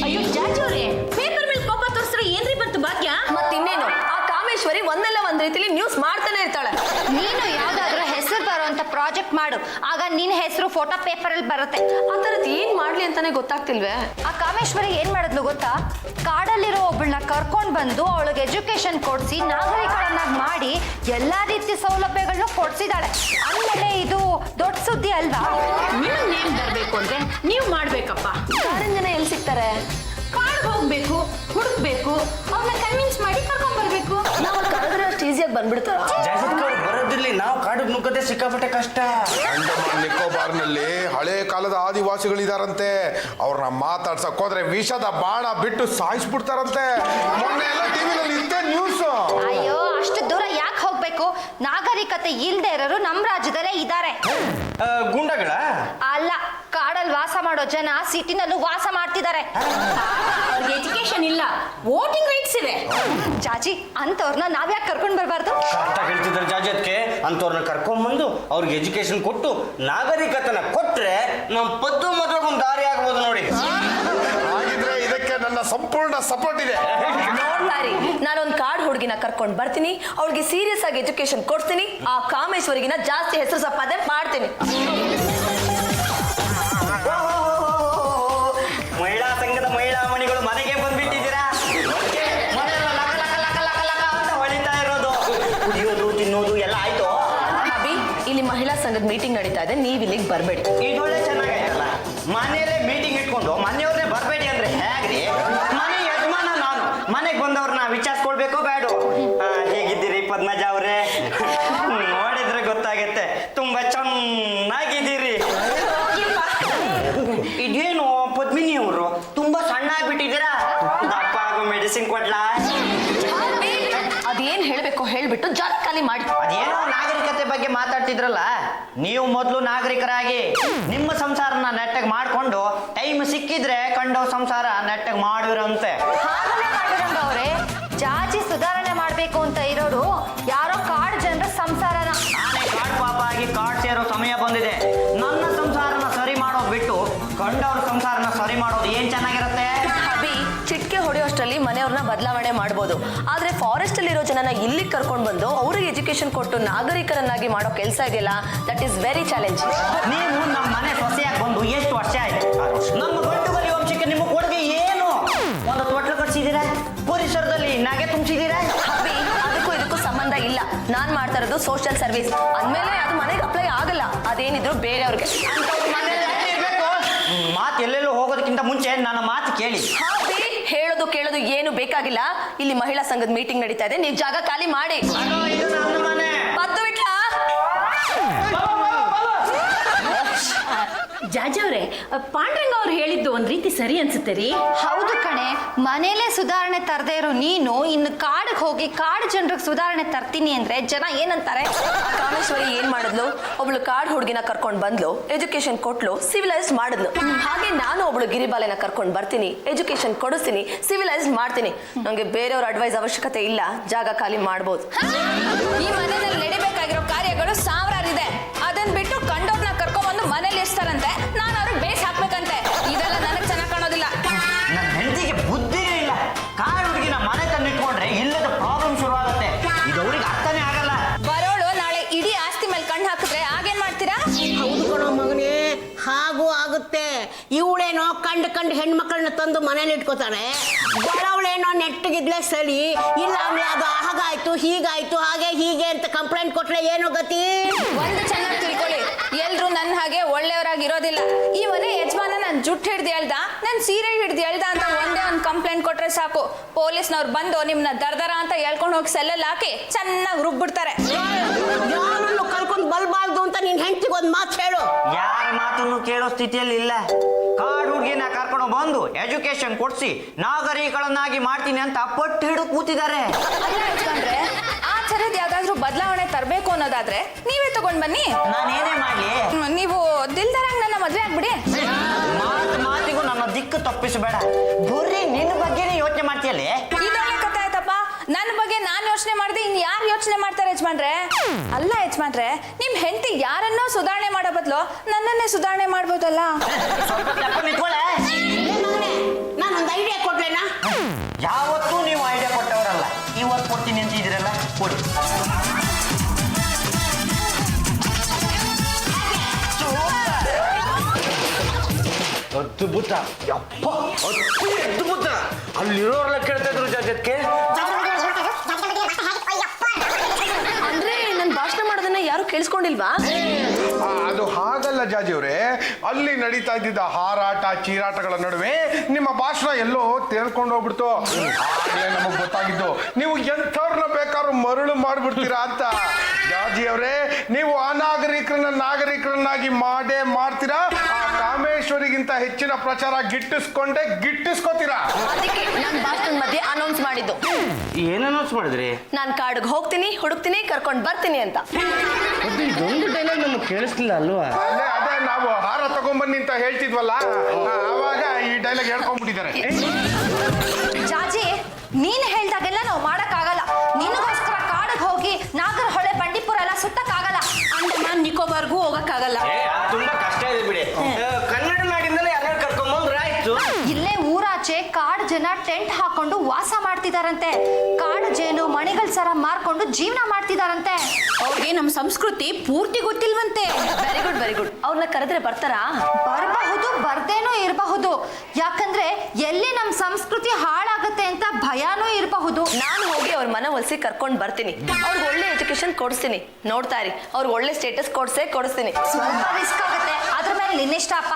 ಅಯ್ಯೋ ಜಾಜವ್ರೆ, ಪೇಪರ್ ಮೇಲೆ ಕೋಪ ತೋರಿಸ್ರೆ ಏನ್ರಿ ಬಂತು ಭಾಗ್ಯ? ಮತ್ತಿನ್ನೇನು, ಆ ಕಾಮೇಶ್ವರಿ ಒಂದಲ್ಲ ಒಂದ್ ರೀತಿಲಿ ನ್ಯೂಸ್ ಮಾಡ್ತಾನೆ ಇರ್ತಾಳೆ. ನೀನು ಯಾವ್ದಾದ್ರು ಹೆಸರು ಬರುವಂತ ಪ್ರಾಜೆಕ್ಟ್ ಮಾಡು, ಆಗ ನಿನ್ ಹೆಸರು ಫೋಟೋ ಪೇಪರ್ ಅಲ್ಲಿ ಬರುತ್ತೆ. ಆ ತರದ್ ಏನ್ ಮಾಡ್ಲಿ ಅಂತಾನೆ ಗೊತ್ತಾಗ್ತಿಲ್ವೇ. ಆ ಕಾಮೇಶ್ವರಿ ಏನ್ ಮಾಡಿದ್ಲು ಗೊತ್ತಾ? ಕಾಡಲ್ಲಿರೋ ಒಬ್ಬಳನ್ನ ಕರ್ಕೊಂಡ್ ಬಂದು ಅವಳಿಗೆ ಎಜುಕೇಶನ್ ಕೊಡ್ಸಿ ನಾಗರಿಕರನ್ನಾಗಿ ಮಾಡಿ ಎಲ್ಲಾ ರೀತಿಯ ಸೌಲಭ್ಯಗಳನ್ನು ಕೊಡ್ಸಿದಾಳೆ. ಅಂದ್ಮೇಲೆ ಇದು ದೊಡ್ಡ ಸುದ್ದಿ ಅಲ್ವಾ? ನಿಮಗ್ ನೇಮ್ ಬರ್ಬೇಕು ಅಂದ್ರೆ ನೀವ್ ಮಾಡ್ಬೇಕಪ್ಪ. ಕಾರಂಜನ ಎಲ್ಲಿ ಸಿಗ್ತಾರೆ? ಕಾಡ್ಗೆ ಹೋಗ್ಬೇಕು, ಹುಡುಕ್ಬೇಕು, ಅವ್ರನ್ನ ಕನ್ವಿನ್ಸ್ ಮಾಡಿ ಕರ್ಕೊಂಡ್ ಬರ್ಬೇಕು. ನಾವು ಕರೆದ್ರೆ ಅಷ್ಟು ಈಸಿಯಾಗಿ ಬಂದ್ಬಿಡ್ತಾರ? ಬರೋದಿರ್ಲಿ, ನಾವು ಕಾಡಿಗೆ ನುಗ್ಗದೆ ಸಿಕ್ಕಾಪಟ್ಟೆ ಕಷ್ಟ. ಅಂಡಮಾನ್ ನಿಕೋಬಾರ್ನಲ್ಲಿ ಹಳೆ ಕಾಲದ ಆದಿವಾಸಿಗಳಿದಾರಂತೆ. ಅವ್ರನ್ನ ಮಾತಾಡ್ಸಕ್ ಹೋದ್ರೆ ವಿಷದ ಬಾಣ ಬಿಟ್ಟು ಸಾಯಿಸ್ಬಿಡ್ತಾರಂತೆ. ಮೊನ್ನೆ ಎಲ್ಲ ಟಿವಿನಲ್ಲಿ ಇದ್ದೇ ನ್ಯೂಸ್. ಅಯ್ಯೋ, ಅಷ್ಟು ದೂರ ಯಾಕೆ ಹೋಗ್ಬೇಕು? ನಾಗರಿಕತೆ ಇಲ್ದೇ ಇರೋರು ನಮ್ಮ ರಾಜ್ಯದಲ್ಲೇ ಇದ್ದಾರೆ. ಗುಂಡಗಳ ಅಲ್ಲ, ಕಾಡಲ್ಲಿ ವಾಸ ಮಾಡೋ ಜನ ಸಿಟಿನಲ್ಲೂ ವಾಸ ಮಾಡ್ತಿದ್ದಾರೆ. ಅವ್ರಿಗೆ ಎಜುಕೇಶನ್ ಇಲ್ಲ, ವೋಟಿಂಗ್ ರೈಟ್ಸ್ ಇವೆ. ಚಾಚಿ, ಅಂತವ್ರನ್ನ ನಾವ್ಯಾಕೆ ಕರ್ಕೊಂಡ್ ಬರ್ಬಾರ್ದು? ಹೇಳ್ತಿದ್ದಾರೆ ಜಾಜತ್ಗೆ, ಅಂತವ್ರನ್ನ ಕರ್ಕೊಂಡ್ಬಂದು ಅವ್ರಿಗೆ ಎಜುಕೇಶನ್ ಕೊಟ್ಟು ನಾಗರಿಕತನ ಕೊಟ್ರೆ ನಮ್ ಪದ್ದು ಮದುವೆಗೆ ಒಂದು ದಾರಿ ಆಗ್ಬೋದು ನೋಡಿ. ಹಾಗಿದ್ರೆ ಇದಕ್ಕೆ ನನ್ನ ಸಂಪೂರ್ಣ ಸಪೋರ್ಟ್ ಇದೆ. ನೋಡ್ತಾರಿ, ನಾನೊಂದ್ ಕಾಡ್ ಹುಡುಗಿನ ಕರ್ಕೊಂಡ್ ಬರ್ತೀನಿ, ಅವಳಿಗೆ ಸೀರಿಯಸ್ ಆಗಿ ಎಜುಕೇಶನ್ ಕೊಡ್ತೀನಿ, ಆ ಕಾಮೇಶ್ವರಿಗಿನ ಜಾಸ್ತಿ ಹೆಸರು ಸಂಪಾದನೆ ಮಾಡ್ತೀನಿ. ಮಹಿಳಾ ಸಂಘದ ಮಹಿಳಾ ಮಣಿಗಳು ಮನೆಗೆ ಬಂದ್ಬಿಟ್ಟಿದ್ದೀರಾ. ಅಂತ ಹೊಳಿತಾ ಇರೋದು, ಕುಡಿಯೋದು ತಿನ್ನೋದು ಎಲ್ಲ ಆಯ್ತು. ಅಭಿ, ಇಲ್ಲಿ ಮಹಿಳಾ ಸಂಘದ ಮೀಟಿಂಗ್ ನಡೀತಾ ಇದೆ, ನೀವ್ ಇಲ್ಲಿಗೆ ಬರ್ಬೇಡಿ. ಇದೊಳ್ಳೆ ಚೆನ್ನಾಗೈತಲ್ಲ, ಮನೆಯಲ್ಲೇ ಮೀಟಿಂಗ್ ಇಟ್ಕೊಂಡು ಮನೆಯವ್ರನ್ನೇ ಬರ್ಬೇಡಿ ಅಂದ್ರೆ ಹೇಗ್ರಿ? ಮನೆ ಯಜಮಾನ ನಾನು, ಮನೆಗೆ ಬಂದವ್ರನ್ನ ವಿಚಾರಿಸ್ಕೊಳ್ಬೇಕೋ ಬೇಡ? ಹೇಗಿದ್ದೀರಿ ಪದ್ಮಜ ಅವ್ರೆ? ನೋಡಿದ್ರೆ ಗೊತ್ತಾಗತ್ತೆ, ತುಂಬಾ ಚೆನ್ನಾಗಿದ್ದೀರಿ. ಇದೇನು ಪದ್ಮಿನಿ ಅವರು ತುಂಬಾ ಸಣ್ಣ ಆಗ್ಬಿಟ್ಟಿದ್ದೀರಾ? ದಪ್ಪ ಆಗೋ ಮೆಡಿಸಿನ್ ಕೊಡ್ಲಾ? ಅದೇನ್ ಹೇಳ್ಬೇಕು ಹೇಳ್ಬಿಟ್ಟು ಜಾಗ ಖಾಲಿ ಮಾಡಿ. ಅದೇನೋ ನಾಗರಿಕತೆ ಬಗ್ಗೆ ಮಾತಾಡ್ತಿದ್ರಲ್ಲ, ನೀವು ಮೊದಲು ನಾಗರಿಕರಾಗಿ ನಿಮ್ಮ ಸಂಸಾರನ ನೆಟ್ಟಗೆ ಮಾಡ್ಕೊಂಡು ಟೈಮ್ ಸಿಕ್ಕಿದ್ರೆ ಕಂಡು ಸಂಸಾರ ನೆಟ್ಟಗೆ ಮಾಡುವಿರಂತೆ. ಹಾಗಲೇ ಮಾಡಿರಂಗ ಅವ್ರೆ, ಜಾತಿ ಸುಧಾರಣೆ ಮಾಡ್ಬೇಕು ಅಂತ ಇರೋರು ಯಾರೋ ಕಾಡು ಜನರ ಸಂಸಾರನ. ನಾನೇ ಕಾಡ್ ಪಾಪ ಆಗಿ ಕಾಡ್ ಸೇರೋ ಸಮಯ ಬಂದಿದೆ. ನನ್ನ ಸಂಸಾರನ ಸರಿ ಮಾಡೋದು ಬಿಟ್ಟು ಕಂಡವ್ರ ಸಂಸಾರನ ಸರಿ ಮಾಡೋದು ಏನ್ ಚೆನ್ನಾಗಿರುತ್ತೆ? ಅಭಿ, ಚಿಟ್ಕೆ ಹೊಡೆಯೋಷ್ಟರಲ್ಲಿ ಮನೆಯವ್ರನ್ನ ಬದಲಾವಣೆ ಮಾಡ್ಬೋದು, ಆದ್ರೆ ಫಾರೆಸ್ಟ್ ಅಲ್ಲಿ ಇರೋ ಜನನ ಇಲ್ಲಿ ಕರ್ಕೊಂಡ್ ಬಂದು ಅವ್ರಿಗೆ ಎಜುಕೇಶನ್ ಕೊಟ್ಟು ನಾಗರಿಕರನ್ನಾಗಿ ಮಾಡೋ ಕೆಲಸ ಇದೆಯಲ್ಲ, ದಟ್ ಈಸ್ ವೆರಿ ಚಾಲೆಂಜ್. ನೀವು ನಮ್ಮ ಮನೆ ಸೊಸೆಯಾಗಿ ಬಂದು ಎಷ್ಟು ವರ್ಷ ಆಯ್ತು? ನಮ್ಮ ಗಂಡು ಬಲಿ ವಂಶಕ್ಕೆ ನಿಮ್ಮ ಕೊಡುಗೆ ಏನು? ಒಂದು ತೊಟ್ಲು ಕಟ್ಸಿದ್ದೀರಾ, ಪರಿಸರದಲ್ಲಿ ನಗೆ ತುಂಬಿಸಿದ್ದೀರಾ. ಅಭಿ, ಅದಕ್ಕೂ ಇದಕ್ಕೂ ಸಂಬಂಧ ಇಲ್ಲ. ನಾನ್ ಮಾಡ್ತಾ ಇರೋದು ಸೋಷಿಯಲ್ ಸರ್ವಿಸ್ ಅಂದ್ಮೇಲೆ ಅದು ಮನೆಗೆ ಅಪ್ಲೈ ಆಗಲ್ಲ, ಅದೇನಿದ್ರು ಬೇರೆಯವ್ರಿಗೆ. ಮಾತು ಎಲ್ಲೆಲ್ಲೋ ಹೋಗೋದಕ್ಕಿಂತ ಮುಂಚೆ ನನ್ನ ಮಾತು ಕೇಳಿ. ಅಭಿ, ಹೇಳೋದು ಕೇಳೋದು ಏನು ಬೇಕಾಗಿಲ್ಲ. ಇಲ್ಲಿ ಮಹಿಳಾ ಸಂಘದ ಮೀಟಿಂಗ್ ನಡೀತಾ ಇದೆ, ನೀವು ಜಾಗ ಖಾಲಿ ಮಾಡಿ. ಇದು ನನ್ನ ಮನೆ. ಪತ್ತು ಬಿಟ್ಲಾ? ಜಾಜವ್ರೆ, ಪಾಂಡ್ರಂಗ ಅವ್ರು ಹೇಳಿದ್ದು ಒಂದ್ ರೀತಿ ಸರಿ ಅನ್ಸುತ್ತೆ ರೀ. ಹೌದು ಕಣೆ, ಮನೇಲೆ ಸುಧಾರಣೆ ತರದೇ ಇರೋ ನೀನು ಇನ್ನು ಕಾಡಿಗೆ ಹೋಗಿ ಕಾಡು ಜನರಿಗೆ ಸುಧಾರಣೆ ತರ್ತೀನಿ ಅಂದ್ರೆ ಜನ ಏನಂತಾರೆ? ಕಾಮೇಶ್ವರಿ ಏನ್ ಮಾಡಿದ್ಲು? ಒಬ್ಳು ಕಾಡ್ ಹುಡುಗಿನ ಕರ್ಕೊಂಡ್ ಬಂದ್ಲು, ಎಜುಕೇಶನ್ ಕೊಟ್ಲು, ಸಿವಿಲೈಸ್ ಮಾಡಿದ್ಲು. ಹಾಗೆ ನಾನು ಒಬ್ಳು ಗಿರಿಬಾಲೆನ ಕರ್ಕೊಂಡ್ ಬರ್ತೀನಿ, ಎಜುಕೇಶನ್ ಕೊಡಿಸ್ತೀನಿ, ಸಿವಿಲೈಸ್ ಮಾಡ್ತೀನಿ. ನಂಗೆ ಬೇರೆಯವ್ರ ಅಡ್ವೈಸ್ ಅವಶ್ಯಕತೆ ಇಲ್ಲ, ಜಾಗ ಖಾಲಿ ಮಾಡ್ಬೋದು. ಈ ಮನೆಯಲ್ಲಿ ನಡಿಬೇಕಾಗಿರೋ ಕಾರ್ಯಗಳು ಸಾವಿರಾರಿದೆ. ಅದನ್ನ ಬಿಟ್ಟು ಕಂಡೋರ್ನ ಕರ್ಕೊಂಡ್ಬಂದು ಮನೇಲಿ ಇರ್ತಾರಂತೆ, ನಾನು ಅವ್ರಿಗೆ ಬೇಸ್ ಹಾಕ್ಬೇಕಂತೆ. ಇದೆಲ್ಲ ನನಗೆ ಚೆನ್ನಾಗಿ ಕಾಣೋದಿಲ್ಲ. ನನ್ನ ಹೆಂಡತಿಗೆ ಬುದ್ಧಿನೇ ಇಲ್ಲ. ಕಾಡು ಹುಡುಗಿನ ಮನೆ ತಂದಿಟ್ಕೊಂಡ್ರೆ ಇಲ್ಲದ ಪ್ರಾಬ್ಲಮ್ ಶುರು ಆಗುತ್ತೆ. ಇದು ಅವ್ರಿಗೆ ಅರ್ಥನೇ ಆಗಲ್ಲ. ಬರೋಳು ನಾಳೆ ಇಡೀ ಆಸ್ತಿ ಮೇಲೆ ಕಣ್ಣು ಹಾಕಿದ್ರೆ ಆಗೇನ್ ಮಾಡ್ತೀರಾ? ಹೌದು ಕಣೋ ಮಗನೇ, ಹಾಗೂ ಆಗುತ್ತೆ. ಇವಳೇನೋ ಕಂಡು ಹೆಣ್ಮಕ್ಳನ್ನ ತಂದು ಮನೇಲಿ ಇಟ್ಕೋತಾಳೆ, ಬರೋವಳೇನೋ ನೆಟ್ಟಗಿದ್ಲೆ ಸರಿ, ಇಲ್ಲ ಅಂದ್ರೆ ಅದು ಹಾಗಾಯ್ತು ಹೀಗಾಯ್ತು ಹಾಗೆ ಹೀಗೆ ಅಂತ ಕಂಪ್ಲೇಂಟ್ ಕೊಟ್ರೆ ಏನೋ ಗತಿ? ಒಂದು ಚೆನ್ನಾಗಿ ತಿಳ್ಕೊಳ್ಳಿ, ಎಲ್ರು ನನ್ನ ಹಾಗೆ ಒಳ್ಳೆಯವರಾಗಿರೋದಿಲ್ಲ. ಈ ಮನೆ ಯಜಮಾನ ನನ್ ಜುಟ್ಟು ಹಿಡ್ದು ಹೇಳ್ದ, ನನ್ ಸೀರೆ ಹಿಡ್ದು ಹೇಳ್ದ ಅಂತ ಒಂದೇ ಒಂದು ಕಂಪ್ಲೇಂಟ್ ಕೊಟ್ರೆ ಸಾಕು, ಪೊಲೀಸ್ನವ್ರು ಬಂದು ನಿಮ್ನ ದರ್ದರ ಅಂತ ಹೇಳ್ಕೊಂಡು ಹೋಗಿ ಸೆಲ್ಲಲ್ಲಿ ಹಾಕಿ ಚೆನ್ನಾಗಿ ರುಬ್ಬಿಡ್ತಾರೆ. ಯಾರನ್ನು ಕರ್ಕೊಂಡು ಬಲ್ಬಾರ್ದು ಅಂತ ನಿನ್ ಹೆಂಡತಿಗೆ ಒಂದು ಮಾತು ಹೇಳು. ಯಾರ ಮಾತನ್ನು ಕೇಳೋ ಸ್ಥಿತಿಯಲ್ಲಿ ಇಲ್ಲ. ಕಾಡು ಹುಡುಗಿನ ಕರ್ಕೊಂಡು ಬಂದು ಎಜುಕೇಶನ್ ಕೊಡ್ಸಿ ನಾಗರಿಕಳನ್ನಾಗಿ ಮಾಡ್ತೀನಿ ಅಂತ ಪಟ್ಟು ಹಿಡಿದು ಕೂತಿದ್ದಾರೆ. ಅಲ್ಲ ಯಜಮಾನ್ರೆ, ಆ ಥರದ್ದು ಯಾವ್ದಾದ್ರು ಬದಲಾವಣೆ ತರಬೇಕು ಅನ್ನೋದಾದ್ರೆ ನೀವೇ ತಗೊಂಡ್ ಬನ್ನಿ. ನಾನೇನೇ ಮಾಡ್ಲಿ? ನೀವು ದಿಲ್ದಾರಂಗ್ ನನ್ನ ಮದ್ವೆ ಆಗ್ಬಿಡಿ. ಮಾತಿಗೂ ನನ್ನ ದಿಕ್ಕು ತಪ್ಪಿಸಬೇಡ. ಬರೀ ನಿನ್ನ ಬಗ್ಗೆನೇ ಯೋಚನೆ ಮಾಡ್ತೀಯಲ್ಲೇ. ಇದೊಳ್ಳೆ ಕಥೆ ಆಯ್ತಪ್ಪ. ನನ್ನ ಬಗ್ಗೆ ನಾನ್ ಯೋಚನೆ ಮಾಡಿದೆ, ಇನ್ ಯಾರು ಯೋಚನೆ ಮಾಡ್ತಾರೆ ಯಜಮಾನ್ರೆ? ಅಲ್ಲ ಯಜಮಾನ್ರೆ, ನಿಮ್ ಹೆಂಡತಿ ಯಾರನ್ನೋ ಸುಧಾರಣೆ ಮಾಡೋ ಬದಲು ನನ್ನನ್ನೇ ಸುಧಾರಣೆ ಮಾಡ್ಬೋದಲ್ಲ. ಸ್ವಲ್ಪ ನಿಂತ್ಕೊಳ್ಳೆ. ನಾನು ಅದ್ಭುತ ಯಪ್ಪ ಅತಿ ಅದ್ಭುತ ಅಲ್ಲಿರೋರೆಲ್ಲ ಕೇಳ್ತಾ ಇದ್ರು ಜಾಜತ್ಗೆ ಅಂದ್ರೆ ನನ್ ಭಾಷಣ ಮಾಡೋದನ್ನ ಯಾರು ಕೇಳಿಸ್ಕೊಂಡಿಲ್ವಾ? ಅದು ಹಾಗಲ್ಲ ಜಾಜಿಯವ್ರೆ, ಅಲ್ಲಿ ನಡೀತಾ ಇದ್ದಿದ್ದ ಹಾರಾಟ ಚೀರಾಟಗಳ ನಡುವೆ ನಿಮ್ಮ ಭಾಷಣ ಎಲ್ಲೋ ತೇಲ್ಕೊಂಡು ಹೋಗ್ಬಿಡ್ತು. ಆಗ್ಲೇ ನಮಗ್ ಗೊತ್ತಾಗಿದ್ದು ನೀವು ಎಂಥವ್ರನ್ನ ಬೇಕಾದ್ರೂ ಮರಳು ಮಾಡ್ಬಿಡ್ತೀರಾ ಅಂತ. ಜಾಜಿಯವ್ರೆ, ನೀವು ಅನಾಗರಿಕರನ್ನ ನಾಗರಿಕರನ್ನಾಗಿ ಮಾಡೇ ಮಾಡ್ತೀರಾ. ಆ ಕಾಮೇಶ್ವರಿಗಿಂತ ಹೆಚ್ಚಿನ ಪ್ರಚಾರ ಗಿಟ್ಟಿಸ್ಕೋತೀರಾ. ಅದಕ್ಕೆ ನಾನ್ ಭಾಷಣದ ಮಧ್ಯೆ ಅನೌನ್ಸ್ ಮಾಡಿದ್ದು. ಏನ್ ಅನೌನ್ಸ್ ಮಾಡಿದ್ರಿ? ನಾನ್ ಕಾಡಿಗೆ ಹೋಗ್ತೀನಿ, ಹುಡುಕ್ತೀನಿ, ಕರ್ಕೊಂಡ್ ಬರ್ತೀನಿ ಅಂತ. ಇದೊಂದು ಡೈಲಾಗ್ ನಮಗೆ ಕೇಳಿಸ್ಲಿಲ್ಲ ಅಲ್ವಾ? ಅದೇ ನಾವು ಹಾರ ತಗೊಂಬನ್ನಿ ಅಂತ ಹೇಳ್ತಿದ್ವಲ್ಲ, ಅವಾಗ ಈ ಡೈಲಾಗ್ ಹೇಳ್ಕೊಂಡ್ಬಿಟ್ಟಿದ್ದಾರೆ. ಜಾಜಿ, ನೀನ್ ಹೇಳ್ದಾಗೆಲ್ಲ ನಾವು ಮಾಡಕ್ಕಾಗಲ್ಲ. ನಿನಗೋಸ್ಕರ ಕಾಡಿಗೆ ಹೋಗಿ ನಾಗರಹೊಳೆ ಬಂಡೀಪುರ ಎಲ್ಲ ಸುತ್ತಕ್ಕಾಗಲ್ಲ. ಅಂಡಮಾನ್ ನಿಕೋಬಾರ್ಗೂ ಹೋಗಕ್ಕಾಗಲ್ಲ. ತುಂಬಾ ಕಷ್ಟ ಇದೆ ಬಿಡಿ. ಕನ್ನಡ ನಾಡಿಂದಲೇ ಯಾರು ಕರ್ಕೊಂಡ್ಬಂದ್ರೆ ಆಯ್ತು. ಇಲ್ಲೇ ಊರಾಚೆ ಕಾಡು ಜನ ಟೆಂಟ್ ಹಾಕೊಂಡು ವಾಸ ಮಾಡ್ತಿದಾರಂತೆ. ಕಾಡು ಜೇನು ಮಣಿಗಳ ಸರ ಮಾರ್ಕೊಂಡು ಜೀವನ ಮಾಡ್ತಿದಾರಂತೆ. ಅವ್ರಿಗೆ ನಮ್ಮ ಸಂಸ್ಕೃತಿ ಪೂರ್ತಿ ಗೊತ್ತಿಲ್ವಂತೆ. Very good very good. ಅವ್ರನ್ನ ಕರೆದ್ರೆ ಬರ್ತಾರಾ? ಬರಬಹುದು, ಬರ್ದೇನೂ ಇರಬಹುದು. ಯಾಕಂದ್ರೆ ಎಲ್ಲಿ ನಮ್ಮ ಸಂಸ್ಕೃತಿ ಹಾಳಾಗತ್ತೆ ಅಂತ ಭಯಾನೂ ಇರಬಹುದು. ನಾನು ಹೋಗಿ ಅವ್ರ ಮನವೊಲಿಸಿ ಕರ್ಕೊಂಡ್ ಬರ್ತೀನಿ. ಅವ್ರಿಗೆ ಒಳ್ಳೆ ಎಜುಕೇಶನ್ ಕೊಡಿಸ್ತೀನಿ. ನೋಡ್ತಾ ಇರಿ, ಅವ್ರಿಗೆ ಒಳ್ಳೆ ಸ್ಟೇಟಸ್ ಕೊಡಿಸ್ತೀನಿ. ಸ್ವಲ್ಪ ರಿಸ್ಕ್ ಆಗುತ್ತೆ, ಅದ್ರ ಮೇಲೆ ನಿನ್ನಿಷ್ಟಪ್ಪ.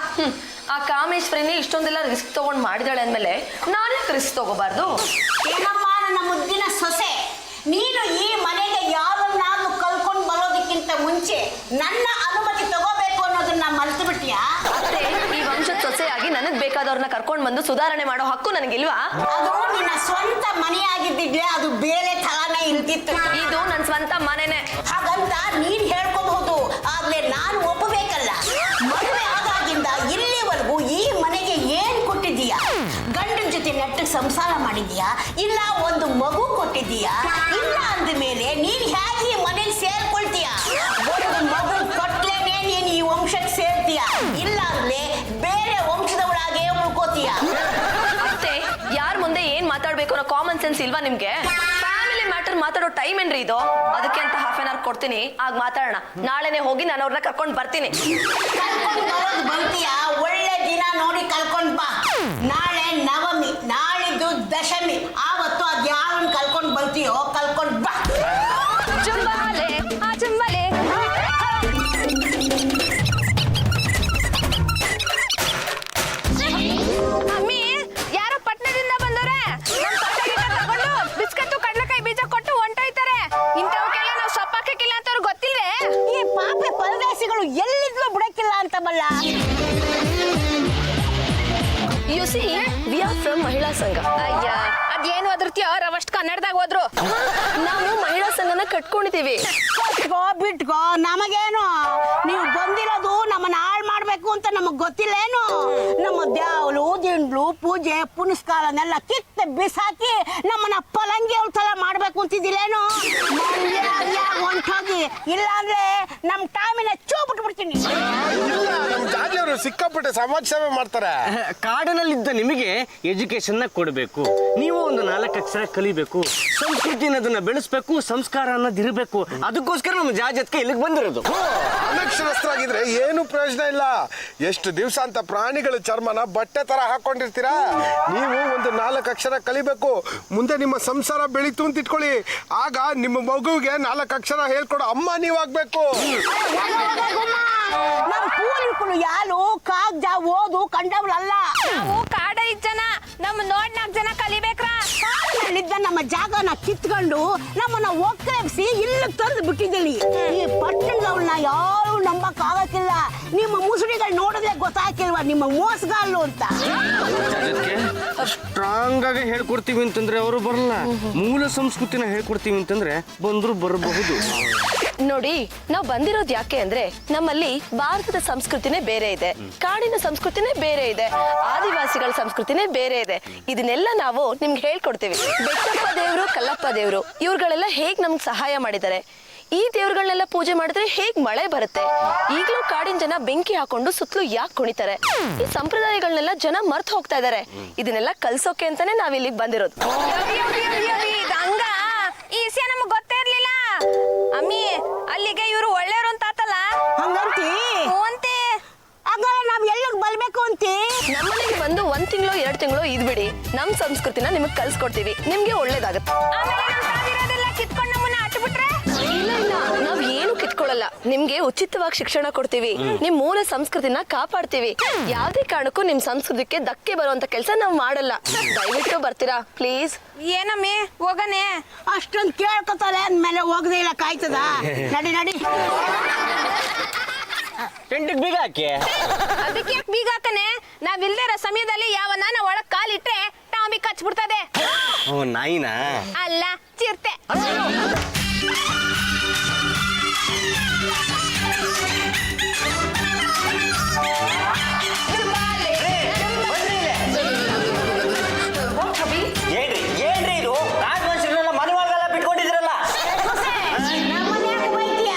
ಆ ಕಾಮೇಶ್ವರಿನೇ ಇಷ್ಟೊಂದೆಲ್ಲ ರಿಸ್ಕ್ ತಗೊಂಡ್ ಮಾಡಿದಾಳೆ ಅಂದ್ಮೇಲೆ ನಾನೇ ರಿಸ್ಕ್ ತಗೋಬಾರ್ದು. ಏನಮ್ಮ ನನ್ನ ಮುದ್ದಿನ ಸೊಸೆ, ನೀನು ಈ ಮನೆಗೆ ಯಾವನ್ನಾದ್ರೂ ಕಲ್ಕೊಂಡು ಬರೋದಕ್ಕಿಂತ ಮುಂಚೆ ನನ್ನ ಅನುಮತಿ ತಗೋಬೇಕು ಅನ್ನೋದನ್ನ ಮರೆತು ಬಿಟ್ಟಿಯಾ? ಅತ್ತೆ, ಈ ವಂಶದ ಸೊಸೆಯಾಗಿ ನನಗ್ ಬೇಕಾದವ್ರನ್ನ ಕರ್ಕೊಂಡ್ ಬಂದು ಸುಧಾರಣೆ ಮಾಡೋ ಹಕ್ಕು ನನಗಿಲ್ವಾ? ಅದು ನಿನ್ನ ಸ್ವಂತ ಮನೆಯಾಗಿದ್ದಿದ್ರೆ ಅದು ಬೇರೆ ತರಾನೇ ಇರ್ತಿತ್ತು. ಇದು ನನ್ ಸ್ವಂತ ಮನೆನೇ. ಹಾಗಂತ ನೀನ್ ಹೇಳ್ಕೋಬಹುದು, ಆದ್ರೆ ನಾನು ಒಪ್ಪಬೇಕಲ್ಲ. ಮದುವೆ ಆದಾಗಿಂದ ಇಲ್ಲಿವರೆಗೂ ಈ ಮನೆಗೆ ಏನ್ ಕೊಟ್ಟಿದ್ದೀಯಾ? ಗಂಡನ ಜೊತೆ ನೆಟ್ಟಗೆ ಸಂಸಾರ ಮಾಡಿದ್ಯಾ? ಇಲ್ಲ ಒಂದು ಮಗು ಕೊಟ್ಟಿದ್ದೀಯಾ? ಇಲ್ಲ ಅಂದ ಮೇಲೆ ನೀನ್ ಹೇಗೆ ಈ ಮನೆಗೆ ಸೇರ್ಕೊಳ್ತೀಯಾ? ಒಂದು ಮಗು ಕೊಟ್ಲೇನೆ ನೀನ್ ಈ ವಂಶಕ್ಕೆ ಸೇರ್ತೀಯ, ಇಲ್ಲ ಅಂದ್ರೆ ಬೇರೆ ವಂಶದವಳಾಗೆ ಉಳ್ಕೋತೀಯ. ಅತ್ತೆ, ಯಾರ್ ಮುಂದೆ ಏನ್ ಮಾತಾಡ್ಬೇಕು ಅನ್ನೋ ಕಾಮನ್ ಸೆನ್ಸ್ ಇಲ್ವಾ ನಿಮ್ಗೆ? ಫ್ಯಾಮಿಲಿ ಮ್ಯಾಟರ್ ಮಾತಾಡೋ ಟೈಮ್ ಏನ್ರಿ ಇದು? ಅದಕ್ಕೆ ಅಂತ ಹಾಫ್ ಅನ್ ಅವರ್ ಕೊಡ್ತೀನಿ, ಆಗ ಮಾತಾಡೋಣ. ನಾಳೆನೆ ಹೋಗಿ ನಾನು ಅವ್ರನ್ನ ಕರ್ಕೊಂಡ್ ಬರ್ತೀನಿ. ಕರ್ಕೊಂಡ್ ಬರೋದು ಬರ್ತೀಯಾ? ಒಳ್ಳೆ ದಿನ ನೋಡಿ ಕರ್ಕೊಂಡ್ ಬಾ. ನಾಳೆ ನವಮಿ, ನಾಳಿದ್ದು ದಶಮಿ. ಆವತ್ತು ಅದ್ ಯಾರನ್ನ ಕರ್ಕೊಂಡ್ ಬರ್ತೀಯೋ ಕರ್ಕೊಂಡ್ ಬಾ. ಜುಂಬಾಲೆ ಆ ಜುಂಬಾಲೆ. ಅಮ್ಮಿ, ಯಾರೋ ಪಟ್ಟಣದಿಂದ ಬಂದವ್ರೆ. ನಮ್ ತೋಟಗಿಂದ ತಗೊಂಡು ಬಿಸ್ಕತ್ತು ಕಡ್ಲೆಕಾಯಿ ಬೀಜ ಕೊಟ್ಟು ಹೊಂಟೋಯ್ತಾರೆ. ಇಂಥವಕ್ಕೆಲ್ಲ ನಾವು ಸೊಪ್ಪಾಕಿಲ್ಲ ಅಂತ ಅವ್ರಿಗೆ ಗೊತ್ತಿಲ್ವೇ? ಈ ಪಾಪೆ ಪರದೇಶಿಗಳು ಎಲ್ಲಿದ್ರೂ ಬಿಡಕ್ಕಿಲ್ಲ ಅಂತವಲ್ಲ. You see, we are from ಮಹಿಳಾ ಸಂಘ. ಅಯ್ಯ, ಅದೇನು ಅದ್ರತ್ಯೋ ರವಷ್ಟು ಕನ್ನಡದಾಗ ಹೋದ್ರು. ನಾವು ಮಹಿಳಾ ಸಂಘನ ಕಟ್ಕೊಂಡಿದೀವಿ. ಬಿಟ್ಕೋ, ನಮಗೇನು? ನೀವು ಬಂದಿರೋದು ನಮ್ಮನ್ನ ಹಾಳು ಮಾಡ್ಬೇಕು ಅಂತ ನಮಗ್ ಗೊತ್ತಿಲ್ಲೇನು? ನಮ್ಮ ದ್ಯಾವಲು ದಿಂಡ್ಲು ಪೂಜೆ ಪುನಸ್ಕಾರನೆಲ್ಲ ಕಿತ್ತ ಬಿಸಾಕಿ ನಮ್ಮನ್ನ ಪಲಂಗಿ ತರ ಮಾಡ್ಬೇಕು ಅಂತಿದ್ದಿಲ್ಲೇನು? ಹೊಂಟೋಗಿ, ಇಲ್ಲಾಂದ್ರೆ ನಮ್ ಟಾಮಿನ ಬಿಟ್ಬಿಡ್ತೀನಿ. ನಮ್ ಜಾಜಿಯವರು ಸಿಕ್ಕಾಪಟ್ಟೆ ಸಮಾಜ ಸೇವೆ ಮಾಡ್ತಾರೆ. ಕಾಡಿನಲ್ಲಿದ್ದ ನಿಮಗೆ ಎಜುಕೇಶನ್ ಕೊಡಬೇಕು. ನೀವು ಒಂದು 4 ಅಕ್ಷರ ಕಲಿಬೇಕು, ಸಂಸ್ಕೃತಿ ಅನ್ನೋದನ್ನ ಬೆಳೆಸ್ಬೇಕು, ಸಂಸ್ಕಾರ ಅನ್ನೋದಿರಬೇಕು. ಅದಕ್ಕೋಸ್ಕರ ನಮ್ಮ ಜಾಜತ್ಗೆ ಇಲ್ಲಿಗೆ ಬಂದಿರೋದು. ಅನಕ್ಷರಸ್ಥರಾಗಿದ್ರೆ ಏನು ಪ್ರಯೋಜನ ಇಲ್ಲ. ಎಷ್ಟು ದಿವಸ ಅಂತ ಪ್ರಾಣಿಗಳ ಚರ್ಮನ ಬಟ್ಟೆ ತರ ಹಾಕೊಂಡಿರ್ತೀರಾ? ನೀವು ಒಂದು 4 ಅಕ್ಷರ ಕಲಿಬೇಕು. ಮುಂದೆ ನಿಮ್ಮ ಸಂಸಾರ ಬೆಳೀತು ಅಂತ ಇಟ್ಕೊಳ್ಳಿ. ಆಗ ನಿಮ್ಮ ಮಗುವಿಗೆ 4 ಅಕ್ಷರ ಹೇಳ್ಕೊಡೋ ಅಮ್ಮ ನೀವಾಗ್ಬೇಕು. ನಮ್ ಪೂರ್ವಿಕರು ಯಾರು ಕಾಗ್ಜ ಓದು ಕಂಡವ್ರಲ್ಲ. ನಾವು ಕಾಡಲ್ಲಿ ಜನ, ನಮ್ಮ ನೋಡ್ 4 ಜನ ಕಲಿಬೇಕ್ರಾ? ಕಾಡಿನಲ್ಲಿದ್ದ ನಮ್ಮ ಜಾಗನ ಕಿತ್ಕೊಂಡು ನಮ್ಮನ್ನ ಒಕ್ಕಲೆಬ್ಸಿ ಇಲ್ಲಿ ತಂದು ಬಿಟ್ಟಿದ್ದೀವಿ. ಈ ಪಟ್ಟಣದವ್ರನ್ನ ಯಾರು ನಂಬಕ್ ಆಗಕ್ಕಿಲ್ಲ. ನಿಮ್ಮ ಮುಸುಡಿಗಳು ನೋಡಿದ್ರೆ ಗೊತ್ತಾಗಿಲ್ವಾ ನಿಮ್ಮ ಮೋಸಗಾರರು ಅಂತ? ಸ್ಟ್ರಾಂಗ್ ಆಗಿ ಹೇಳ್ಕೊಡ್ತೀವಿ ಅಂತಂದ್ರೆ ಅವರು ಬರಲ್ಲ. ಮೂಲ ಸಂಸ್ಕೃತಿನ ಹೇಳ್ಕೊಡ್ತೀವಿ ಅಂತಂದ್ರೆ ಬಂದ್ರು ಬರಬಹುದು. ನೋಡಿ, ನಾವು ಬಂದಿರೋದು ಯಾಕೆ ಅಂದ್ರೆ ನಮ್ಮಲ್ಲಿ ಭಾರತದ ಸಂಸ್ಕೃತಿನೇ ಬೇರೆ ಇದೆ, ಕಾಡಿನ ಸಂಸ್ಕೃತಿನೇ ಬೇರೆ ಇದೆ, ಆದಿವಾಸಿಗಳ ಸಂಸ್ಕೃತಿನೇ ಬೇರೆ ಇದೆ. ಇದನ್ನೆಲ್ಲ ನಾವು ನಿಮ್ಗೆ ಹೇಳ್ಕೊಡ್ತೀವಿ. ಬೆಟ್ಟಪ್ಪ ದೇವರು, ಕಲ್ಲಪ್ಪ ದೇವರು ಇವ್ರುಗಳೆಲ್ಲ ಹೇಗ್ ನಮ್ಗೆ ಸಹಾಯ ಮಾಡಿದ್ದಾರೆ. ಈ ದೇವ್ರುಗಳನ್ನೆಲ್ಲ ಪೂಜೆ ಮಾಡಿದ್ರೆ ಹೇಗ್ ಮಳೆ ಬರುತ್ತೆ. ಈಗಲೂ ಕಾಡಿನ ಜನ ಬೆಂಕಿ ಹಾಕೊಂಡು ಸುತ್ತಲೂ ಯಾಕೆ ಕುಣಿತಾರೆ. ಈ ಸಂಪ್ರದಾಯಗಳನ್ನೆಲ್ಲ ಜನ ಮರ್ತು ಹೋಗ್ತಾ ಇದಾರೆ. ಇದನ್ನೆಲ್ಲ ಕಲ್ಸೋಕೆ ಅಂತಾನೆ ನಾವ್ ಇಲ್ಲಿಗೆ ಬಂದಿರೋದು. ಹಂಗ ಈ ವಿಷಯ ನಮಗ್ ಗೊತ್ತೇ ಇರ್ಲಿಲ್ಲ. ಅಮ್ಮಿ, ಅಲ್ಲಿಗೆ ಇವ್ರು ಒಳ್ಳೆಯವರು ಅಂತ ಆತಲ್ಲ? ಹಂಗಂತಿ? ಅಂತೆ. ಹಾಗಾದ್ರೆ ನಾವ್ ಎಲ್ಲಿಗೆ ಬರ್ಬೇಕು ಅಂತಿ? ನಮ್ಮನೆಗೆ ಬಂದು 1 ತಿಂಗಳು 2 ತಿಂಗಳು ಇದ್ಬಿಡಿ, ನಮ್ ಸಂಸ್ಕೃತಿನ ನಿಮಗ್ ಕಲ್ಸ್ಕೊಡ್ತೀವಿ, ನಿಮ್ಗೆ ಒಳ್ಳೇದಾಗುತ್ತೆ. ಆಮೇಲೆ ನಮ್ ತಾವಿರೋದೆಲ್ಲ ಕಿತ್ಕೊಂಡು ನಮ್ಮನ್ನ ಅಟ್ಬಿಟ್ರೆ? ಇಲ್ಲ ಇಲ್ಲ, ನಾವ್ ಏನು ಕಿತ್ಕೊಳ್ಳಲ್ಲ, ನಿಮ್ಗೆ ಉಚಿತವಾಗಿ ಶಿಕ್ಷಣ ಕೊಡ್ತೀವಿ, ನಿಮ್ ಮೂಲ ಸಂಸ್ಕೃತಿನ ಕಾಪಾಡ್ತೀವಿ. ಯಾವ್ದೇ ಕಾರಣಕ್ಕೂ ನಿಮ್ ಸಂಸ್ಕೃತಿಗೆ ಧಕ್ಕೆ ಬರುವಂತ ಕೆಲಸ ನಾವ್ ಮಾಡಲ್ಲ. ದಯವಿಟ್ಟು ಬರ್ತೀರಾ ಪ್ಲೀಸ್? ಏನಮ್ಮಿ ಹೋಗನೆ. ಅಷ್ಟೊಂದು ಕೇಳ್ಕೊತಾರೆ ಅಂದ್ಮೇಲೆ ಹೋಗದೆ ಇಲ್ಲ ಕಾಯ್ತದ? ನಡಿ ನಡಿ. ಟೆಂಟಿಗೆ ಬೀಗ ಹಾಕಿ. ಅದಕ್ಕೆ ಯಾಕೆ ಬೀಗ ಹಾಕನೆ? ನಾವಿಲ್ದೇ ಇರೋ ಸಮಯದಲ್ಲಿ ಯಾವನ್ನ ಒಳಗ್ ಕಾಲಿಟ್ರೆ ಟಾಮಿ ಕಚ್ಬಿಡ್ತದೆ. ಓ ನಾಯಿನಾ? ಅಲ್ಲ, ಚಿರ್ತೆ. ಏನ್ರಿ ಏನ್ರಿ ಇದು? ನಾಲ್ಕು ಮನುಷ್ಯರನ್ನೆಲ್ಲ ಮನೆ ಒಳಗೆಲ್ಲ ಬಿಟ್ಕೊಂಡಿದ್ರಲ್ಲ. ನಮ್ಮನೆ ಯಾಕೆ ಬೈತೀಯ?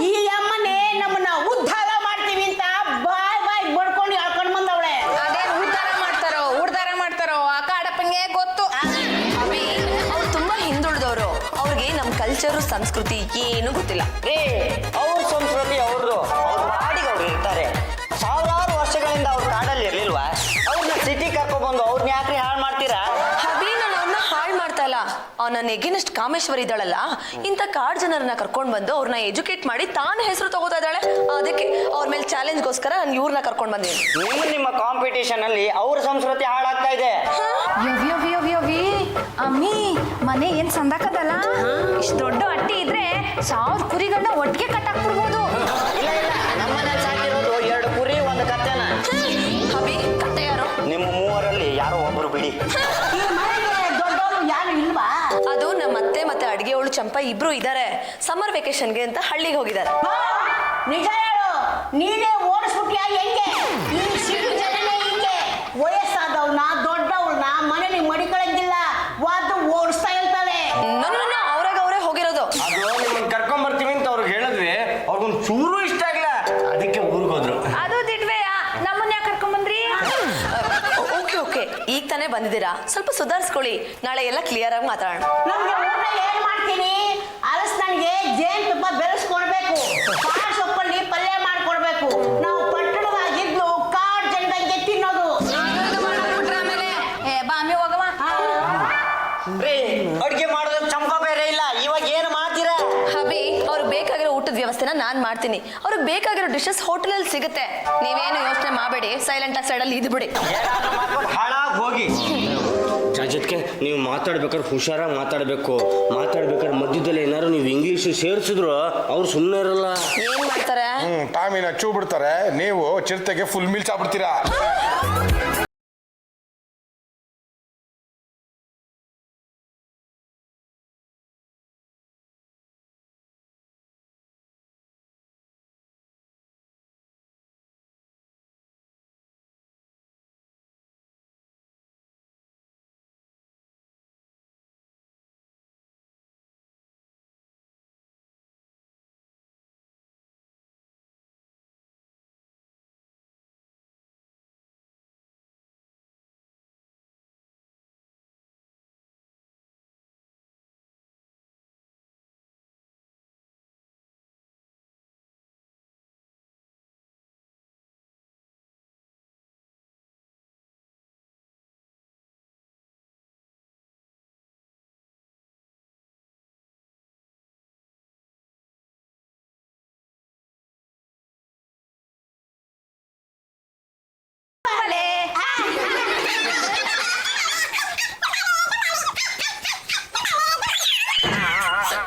ಈ ಅಮ್ಮನೆ ನಮ್ಮನ್ನ ಉದ್ಧಾರ ಮಾಡ್ತೀವಿ ಅಂತ ಬಾಯ್ ಬಾಯ್ ಬಡ್ಕೊಂಡು ಹೇಳ್ಕೊಂಡ್ ಬಂದವಳೆ. ಅದೇನ್ ಉಡ್ದಾರ ಮಾಡ್ತಾರೋ ಆ ಕಾಡಪ್ಪಂಗೆ ಗೊತ್ತು. ಅವ್ರು ತುಂಬಾ ಹಿಂದುಳಿದವರು, ಅವ್ರಿಗೆ ನಮ್ ಕಲ್ಚರು ಸಂಸ್ಕೃತಿ ಏನು ಗೊತ್ತಿಲ್ಲ. ಅವ್ರ ಸಂಸ್ಕೃತಿ ಅವ್ರದ್ದು, ಅವ್ರ ಪಾಡಿಗೆ ಅವ್ರು ಇರ್ತಾರೆ. ಸಾವಿರಾರು ವರ್ಷಗಳಿಂದ ಅವ್ರ ಕಾಡಲ್ಲಿ ಇರ್ಲಿಲ್ವಾ? ಅವ್ರನ್ನ ಸಿಟಿ ಕರ್ಕೊಬಂದು ಅವ್ರನ್ನ ಯಾಕ್ರಿ ಹಾಳು ಮಾಡ್ತೀರಾ? ಹಬಿ, ನಾನು ಅವ್ರನ್ನ ಹಾಳು ಮಾಡ್ತಾ ಇಲ್ಲ. ನನ್ನ ಎಗಿನಷ್ಟು ಕಾಮೇಶ್ವರಿ ಇದ್ದಾಳಲ್ಲ, ಇಂಥ ಕಾಡ್ ಜನರನ್ನ ಕರ್ಕೊಂಡ್ ಬಂದು ಅವ್ರನ್ನ ಎಜುಕೇಟ್ ಮಾಡಿ ತಾನು ಹೆಸರು ತಗೋತಾ ಇದ್ದಾಳೆ. ಅದಕ್ಕೆ ಅವ್ರ ಮೇಲೆ ಚಾಲೆಂಜ್ಗೋಸ್ಕರ ನಾನು ಇವ್ರನ್ನ ಕರ್ಕೊಂಡ್ ಬಂದಿದ್ದೀನಿ. ನಿಮ್ಮ ಕಾಂಪಿಟೇಷನ್ ಅಲ್ಲಿ ಅವ್ರ ಸಂಸ್ಕೃತಿ ಹಾಳಾಗ್ತಾ ಇದೆ. ಯವ್ಯವ್ಯವ್ಯವಿ ಅಮ್ಮಿ, ಮನೆ ಏನ್ ಸಂದಾಕದಲ್ಲ, ಇಷ್ಟು ದೊಡ್ಡ ಅಟ್ಟಿ ಇದ್ರೆ 1000 ಕುರಿಗಳನ್ನ ಒಟ್ಟಿಗೆ ಕಟ್ಟಾಕ್ಬಿಡ್ಬೋದು. ಇಲ್ಲ ಇಲ್ಲ, ನಮ್ಮನೇಲಿ ಸಾಕಿರೋದು 2 ಕುರಿ 1 ಕತ್ತೆನ. ಹಬಿ, ಕತೆ ಯಾರು? ನಿಮ್ಮ ಮೂವರಲ್ಲಿ ಯಾರೋ ಒಬ್ರು ಬಿಡಿ. ಈ ಮನೆಗೆ ದೊಡ್ಡವರು ಯಾರು ಇಲ್ವಾ? ಅದು ನಮ್ಮ ಅತ್ತೆ ಮತ್ತೆ ಅಡಿಗೆ ಅವಳು ಚಂಪಾ ಇಬ್ರು ಇದ್ದಾರೆ. ಸಮ್ಮರ್ ವೆಕೇಶನ್ಗೆ ಅಂತ ಹಳ್ಳಿಗೆ ಹೋಗಿದ್ದಾರೆ. ನಿಜ ಹೇಳು, ನೀನೇ ಓಡಿಸ್ಬಿಟ್ಯಾ ಹೆಂಗೆ? ಈ ಸಿಟಿ ಜನನೇ ಹಿಂಗೆ, ವಯಸ್ಸಾದವ್ನ ದೊಡ್ಡವ್ರನ್ನ ಮನೇಲಿ ಮಡಿಕೊಳ್ಳಂಗಿಲ್ಲ, ವಾದ ಓಡಿಸ್ತಾ ಇರ್ತಾರೆ. ಅವ್ರಾಗ ಅವರೇ ಹೋಗಿರೋದು. ಅದು ನಿಮ್ಮನ್ನ ಕರ್ಕೊಂಡ್ ಬರ್ತೀವಿ ಅಂತ ಅವ್ರಿಗೆ ಹೇಳಿದ್ವಿ, ಅವ್ರಿಗೊಂದು ಚೂರು ಇಷ್ಟ ಆಗಿಲ್ಲ, ಅದಕ್ಕೆ ಊರಿಗೆ ಹೋದ್ರು. ಅದು ದಿಟ್ವೆಯಾ, ನಮ್ಮನ್ನ ಯಾಕೆ ಕರ್ಕೊಂಬಂದ್ರಿ? ಓಕೆ ಓಕೆ, ಈಗ ತಾನೇ ಬಂದಿದ್ದೀರಾ, ಸ್ವಲ್ಪ ಸುಧಾರಿಸ್ಕೊಳ್ಳಿ, ನಾಳೆ ಎಲ್ಲ ಕ್ಲಿಯರ್ ಆಗಿ ಮಾತಾಡೋಣ. ನಮ್ಗೆ ಊಟ ಏನ್ ಮಾಡ್ತೀನಿ? ನನಗೆ ಜೇನುತುಪ್ಪ ಬೆರೆಸ್ಕೊಡ್ಬೇಕು, ಕಾಳು ಸೊಪ್ಪಲ್ಲಿ ಪಲ್ಯ ಮಾಡ್ಕೊಡ್ಬೇಕು. ನಾವು ಪಟ್ಟಣದಾಗಿದ್ದು ಕಾಡು ಜನದಂಗೆ ತಿನ್ನೋದು. ಆಮೇಲೆ ಬಾಮಿ ಹೋಗವ. ಅಡ್ಗೆ ಮಾಡೋದಕ್ಕೆ ಚಂಪಾ ಬೇರೆ ಇಲ್ಲ, ಇವಾಗ ಏನು ಮಾಡ್ತೀರಾ? ಹಬಿ, ಅವ್ರಿಗೆ ಬೇಕಾಗಿರೋ ಊಟದ ವ್ಯವಸ್ಥೆನ ನಾನ್ ಮಾಡ್ತೀನಿ. ಅವ್ರಿಗೆ ಬೇಕಾಗಿರೋ ಡಿಶಸ್ ಹೋಟೆಲಲ್ಲಿ ಸಿಗುತ್ತೆ. ನೀವೇನು ಯೋಚನೆ ಮಾಡಬೇಡಿ, ಸೈಲೆಂಟ್ ಆಗಿ ಸೈಡಲ್ಲಿ ಇದ್ದು ಬಿಡಿ. ಹಾಳಾಗಿ ಹೋಗಿ. ಜೊತೆಗೆ ನೀವು ಮಾತಾಡ್ಬೇಕಾದ್ರೆ ಹುಷಾರಾಗಿ ಮಾತಾಡ್ಬೇಕಾದ್ರೆ ಮಧ್ಯದಲ್ಲಿ ಏನಾದ್ರು ನೀವು ಇಂಗ್ಲಿಷ್ ಸೇರಿಸಿದ್ರು ಅವ್ರು ಸುಮ್ಮನೆ ಇರಲ್ಲ. ಏನ್ ಮಾಡ್ತಾರೆ? ಟಾಮಿನ ಚೂ ಬಿಡ್ತಾರೆ, ನೀವು ಚಿರತೆಗೆ ಫುಲ್ ಮೀಲ್ ಚಾಬಿಡ್ತೀರಾ.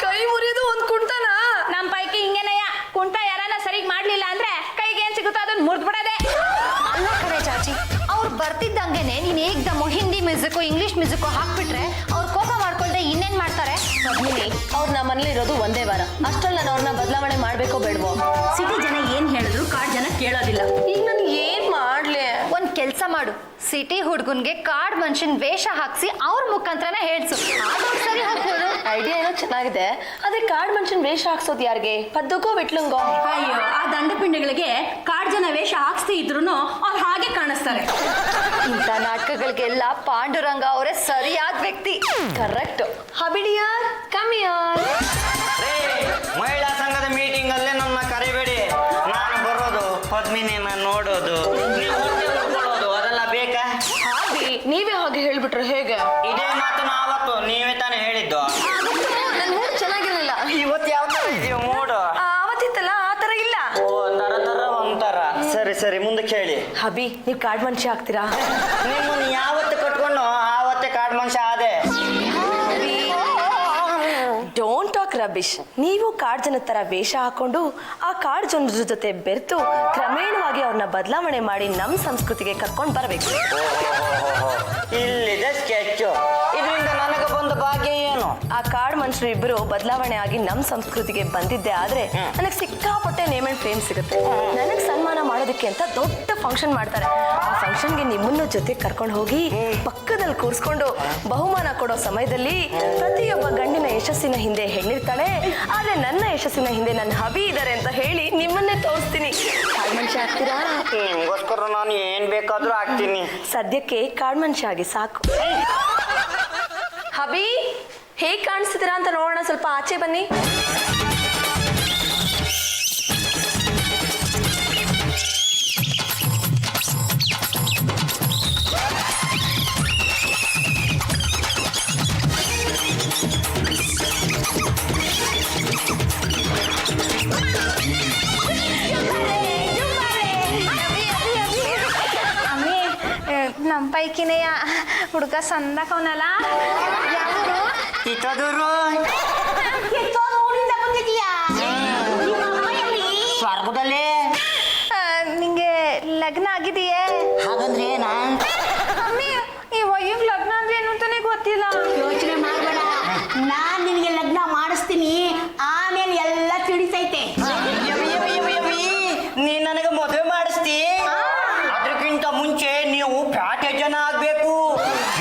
ಕೈ ಮುರಿಯೋದು ಒಂದ್ ಕುಂಟನ? ನಮ್ ಪೈಕಿ ಹಿಂಗೇನಯ್ಯ, ಕುಂಟ ಯಾರನ್ನ ಸರಿಗ್ ಮಾಡ್ಲಿಲ್ಲ ಅಂದ್ರೆ ಕೈಗೆ ಏನ್ ಸಿಗುತ್ತೋ ಅದನ್ನ ಮುರಿದ್ಬಿಡದೆ. ಅಲ್ಲ ಕಣೆ ಚಾಚಿ, ಅವ್ರು ಬರ್ತಿದ್ದಂಗೆನೆ ನೀನ್ ಏಕ್ದಮ್ಮು ಹಿಂದಿ ಮ್ಯೂಸಿಕ್ ಇಂಗ್ಲಿಷ್ ಮ್ಯೂಸಿಕ್ ಹಾಕ್ಬಿಟ್ರೆ ಅವ್ರು ಕೋಪ ಮಾಡ್ಕೊಳ್ದೆ ಇನ್ನೇನ್ ಮಾಡ್ತಾರೆ? ಪದ್ಮಿನಿ, ಅವ್ರು ನಮ್ಮ ಮನೇಲಿ ಇರೋದು ಒಂದೇ ವಾರ, ಅಷ್ಟ್ರಲ್ಲಿ ನಾನು ಅವ್ರನ್ನ ಬದಲಾವಣೆ ಮಾಡ್ಬೇಕೋ ಬೇಡವೋ? ಸಿಟಿ ಜನ ಏನ್ ಹೇಳಿದ್ರು ಕಾಡ್ ಜನ ಕೇಳೋದಿಲ್ಲ. ಈಗ ನಾನು ಏನ್ ಮಾಡ್ಲಿ? ಒಂದ್ ಕೆಲ್ಸ ಮಾಡು, ಸಿಟಿ ಹುಡ್ಗನ್ಗೆ ಕಾಡ್ ಮನುಷ್ಯನ್ ವೇಷ ಹಾಕ್ಸಿ ಅವ್ರ ಮುಖಾಂತರನೇ ಹೇಳ್ಸು, ಆಗ ಸರಿ ಹೋಗ್ಬೋದು. ಐಡಿಯಾ ಏನೋ ಚೆನ್ನಾಗಿದೆ, ಆದ್ರೆ ಕಾಡ್ ಮನುಷ್ಯನ್ ವೇಷ ಹಾಕ್ಸೋದು ಯಾರಿಗೆ? ಪದ್ದಕ್ಕೋ ವಿಟ್ಲಂಗೋ? ಅಯ್ಯೋ, ಆ ದಂಡಪಿಂಡಗಳಿಗೆ ಕಾಡ್ ಜನ ವೇಷ ಹಾಕ್ಸ್ತಿ ಇದ್ರು ಅವ್ರು ಹಾಗೆ ಕಾಣಿಸ್ತಾರೆ. ಇಂಥ ನಾಟಕಗಳಿಗೆಲ್ಲ ಪಾಂಡುರಂಗ ಅವರೇ ಸರಿಯಾದ ವ್ಯಕ್ತಿ. ಕರೆಕ್ಟ್. ಹಬಿಡಿಯಾರ್, ಕಮಿಯಾರ್. ಮಹಿಳಾ ಸಂಘದ ಮೀಟಿಂಗ್ ಅಲ್ಲೇ ನನ್ನ ಕರಿಬೇಡಿ, ನಾನು ಬರೋದು ಪದ್ಮಿನಿನ ನೋಡೋದು, ನೀವು ನೀವೇ ಹಾಗೆ ಹೇಳ್ಬಿಟ್ರೆ ಹೇಗೆ? ಇದೇ ಮಾತು ನಾವತ್ತು ನೀವೇ ತಾನೇ ಹೇಳಿದ್ದು. ನನ್ನ ಮೂಡ್ ಚೆನ್ನಾಗಿರ್ಲಿಲ್ಲ. ಇವತ್ತು ಯಾವ ತರ ಇದೆಯೋ ಮೂಡು? ಅವತ್ತಿತ್ತಲ್ಲ ಆ ತರ ಇಲ್ಲ. ಓ ತರ ತರ ಒಂಥರ. ಸರಿ ಸರಿ ಮುಂದಕ್ಕೆ ಹೇಳಿ. ಹಬಿ, ನೀವ್ ಕಾಡ್ ಮನುಷ್ಯ ಆಗ್ತೀರಾ? ನಿಮ್ಮನ್ನು ಯಾವತ್ತು ಕಟ್ಕೊಂಡು ಆವತ್ತೇ ಕಾಡ್ ಮನುಷ್ಯ ಆದೆ. Don't talk rubbish. ನೀವು ಕಾಡ್ ಜನದ ತರ ವೇಷ ಹಾಕೊಂಡು ಆ ಕಾಡ್ ಜನರ ಜೊತೆ ಬೆರೆತು ಕ್ರಮೇಣವಾಗಿ ಅವ್ರನ್ನ ಬದಲಾವಣೆ ಮಾಡಿ ನಮ್ಮ ಸಂಸ್ಕೃತಿಗೆ ಕರ್ಕೊಂಡು ಬರಬೇಕು. ಇಲ್ಲಿದೆ ಸ್ಕೆಚ್. ಇದರಿಂದ ನನಗೆ ಬಂದ ಭಾಗ್ಯ ಏನು? ಆ ಕಾಡ್ ಮನುಷ್ಯರು ಇಬ್ಬರು ಬದಲಾವಣೆ ಆಗಿ ನಮ್ಮ ಸಂಸ್ಕೃತಿಗೆ ಬಂದಿದ್ದೆ ಆದ್ರೆ ನನಗೆ ಸಿಕ್ಕಾಪಟ್ಟೆ ನೇಮ್ ಅಂಡ್ ಫೇಮ್ ಸಿಗುತ್ತೆ. ನನಗೆ ಸನ್ಮಾನ ಮಾಡೋದಕ್ಕೆ ಅಂತ ದೊಡ್ಡ ಫಂಕ್ಷನ್ ಮಾಡ್ತಾರೆ. ಆ ಫಂಕ್ಷನ್ಗೆ ನಿಮ್ಮನ್ನು ಜೊತೆ ಕರ್ಕೊಂಡು ಹೋಗಿ ಪಕ್ಕದಲ್ಲಿ ಕೂರಿಸ್ಕೊಂಡು ಬಹುಮಾನ ಕೊಡೋ ಸಮಯದಲ್ಲಿ ಪ್ರತಿಯೊಬ್ಬ ಗಂಡಿನ ಯಶಸ್ಸಿನ ಹಿಂದೆ ಹೆಣ್ಣಿರ್ತಾಳೆ, ಆದ್ರೆ ನನ್ನ ಯಶಸ್ಸಿನ ಹಿಂದೆ ನನ್ನ ಹಬಿ ಇದ್ದಾರೆ ಅಂತ ಹೇಳಿ ನಿಮ್ಮನ್ನೇ ತೋರಿಸ್ತೀನಿ. ಕಾಡ್ ಮನುಷ್ಯ ಆಗ್ತೀರಾ? ನಿಮ್ಗೋಸ್ಕರ ನಾನು ಏನ್ ಬೇಕಾದ್ರೂ ಆಗ್ತೀನಿ. ಸದ್ಯಕ್ಕೆ ಕಾಡ್ ಮನುಷ್ಯ ಆಗಿ ಸಾಕು. ಹಬಿ, ಹೇಗ್ ಕಾಣಿಸ್ತಿದ್ದೀರಾ ಅಂತ ನೋಡೋಣ. ಸ್ವಲ್ಪ ಆಚೆ ಬನ್ನಿ. ನಮ್ಮ ಪೈಕಿನೆಯ ಹುಡುಗ ಸಂದಕವನಲ್ಲ. ಯಾರು? ಕಿತ್ತೋದೂರು. ಊರಿಂದ ಬಂದಿದೀಯಾ? ನಿಮ್ಮ ಅಮ್ಮ ಎಲ್ಲಿ? ಸ್ವರ್ಗದಲ್ಲಿ. ನಿಂಗೆ ಲಗ್ನ ಆಗಿದೆಯೇ? ಹಾಗಂದ್ರೆ ಏನಾ? ಅಮ್ಮಿ, ಈ ವಯ್ಯಂಗ್ ಲಗ್ನ ಅಂದ್ರೆ ಏನು ಅಂತಾನೆ ಗೊತ್ತಿಲ್ಲ. ಯೋಚನೆ ಮಾಡಬೇಡ, ನಾನ್ ನಿನಗೆ ಲಗ್ನ ಮಾಡಿಸ್ತೀನಿ, ಆಮೇಲೆ ಎಲ್ಲ ತಿಳಿತೈತೆ. ನೀ ನನಗೆ ಮದುವೆ ಮಾಡಿಸ್ತಿ? ಅದಕ್ಕಿಂತ ಮುಂಚೆ ನೀವು ಪ್ಯಾಟೆ ಜನ ಆಗ್ಬೇಕು,